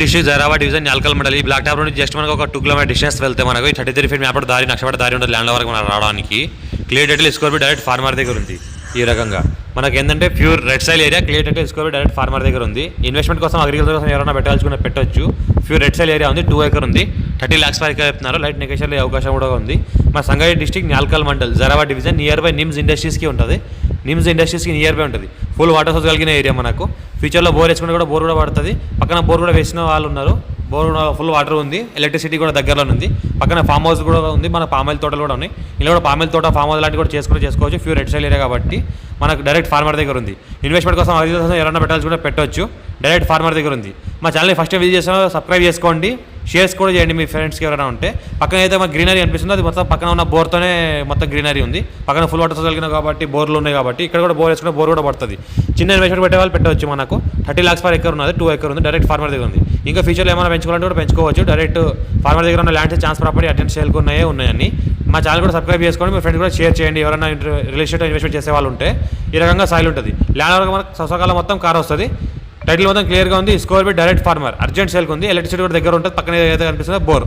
District Zaheerabad division Nyalkal మండలి ఈ black top నుండి జస్ట్ మనకు ఒక 2 కిలోమీటర్ డిస్టెన్స్ వెళ్తే మనకు ఈ 33 ఫీట్ మ్యాప్ దారి నక్షపడ దారి ఉంటుంది ల్యాండ్ వరకు మనం రావడానికి clear title score direct farmer దగ్గర ఉంది. ఈ రకంగా మనకి ఏంటంటే pure red soil area clear title score direct farmer దగ్గర ఉంది. ఇన్వెస్ట్మెంట్ కోసం అగ్రికల్చర్ కోసం ఎవరైనా పెట్టవచ్చు. ప్యూర్ రెడ్ సైల్ ఏరియా ఉంది. 2 ఎకర్ ఉంది. 30 lakhs వరకు చెప్తున్నారు. లైట్ నెగోషియల్ అవకాశం కూడా ఉంది. మా Sangareddy district Nyalkal mandal Zaheerabad division near by NIMS ఇండస్ట్రీస్కి ఉంటుంది. నిమ్స్ ఇండస్ట్రీస్కి నియర్ బై ఉంటుంది. ఫుల్ వాటర్ సోర్స్ కలిగిన ఏరియా మనకు. ఫ్యూచర్లో బోర్ వేసుకుంటే కూడా బోర్ కూడా పడుతుంది. పక్కన బోర్ కూడా వేసిన వాళ్ళు ఉన్నారు. బోర్ కూడా ఫుల్ వాటర్ ఉంది. ఎలక్ట్రిసిటీ కూడా దగ్గరలో ఉంది. పక్కన ఫామ్ హౌస్ కూడా ఉంది. మన పామాయిల్ తోటలు కూడా ఉన్నాయి. ఇలా కూడా పామాయిల్ తోట ఫామ్ హౌస్ లాంటివి కూడా చేసుకోవచ్చు. ప్యూర్ రెడ్ సైల్ ఏరియా కాబట్టి మనకు డైరెక్ట్ ఫార్మర్ దగ్గర ఉంది. ఇన్వెస్ట్మెంట్ కోసం ఎవరైనా పెట్టాల్సి కూడా పెట్టవచ్చు. డైరెక్ట్ ఫార్మర్ దగ్గర ఉంది. మా ఛానల్ని ఫస్ట్ విజిట్ చేసిన సబ్స్క్రైబ్ చేసుకోండి. షేర్స్ కూడా చేయండి మీ ఫ్రెండ్స్కి ఎవరైనా ఉంటే. పక్కన అయితే మాకు గ్రీనరీ అనిపిస్తుంది. అది మొత్తం పక్కన ఉన్న బోర్తోనే మొత్తం గ్రీనరీ ఉంది. పక్కన ఫుల్ వాటర్ కలిగిన కాబట్టి బోర్లు ఉన్నాయి కాబట్టి ఇక్కడ కూడా బోర్ వేసుకుంటే బోర్ కూడా పడుతుంది. చిన్న ఇన్వెస్ట్మెంట్ పెట్టే వాళ్ళు పెట్టవచ్చు. మనకు 30 lakhs per acre ఉన్నది. 2 ఎకర్ ఉంది. డైరెక్ట్ ఫార్మర్ దగ్గర ఉంది. ఇంకా ఫ్యూచర్లో ఏమైనా పెంచుకోవాలంటే కూడా పెంచుకోవచ్చు. డైరెక్ట్ ఫార్మర్ దగ్గర ఉన్న ల్యాండ్స్ ఛాన్స్ ప్రాపర్టీ అటెండ్ సేల్కి ఉన్నాయని మా ఛానల్ కూడా సబ్స్క్రైబ్ చేసుకోండి. మీ ఫ్రెండ్స్ కూడా షేర్ చేయండి. ఎవరైనా రియల్ ఎస్టేట్ ఇన్వెస్ట్మెంట్ చేసే వాళ్ళు ఉంటే ఈ రకంగా సాయిల్ ఉంటుంది. ల్యాండ్ వరకు మనకు సొసకాలం మొత్తం కార్ వస్తుంది. టైటిల్ మొత్తం క్లియర్గా ఉంది. స్కోర్ బి డైరెక్ట్ ఫార్మర్ అర్జెంట్ సేల్కి ఉంది. ఎలక్ట్రిసిటీ కూడా దగ్గర ఉంటుంది. పక్కన ఏదైతే కనిపిస్తుందో బోర్.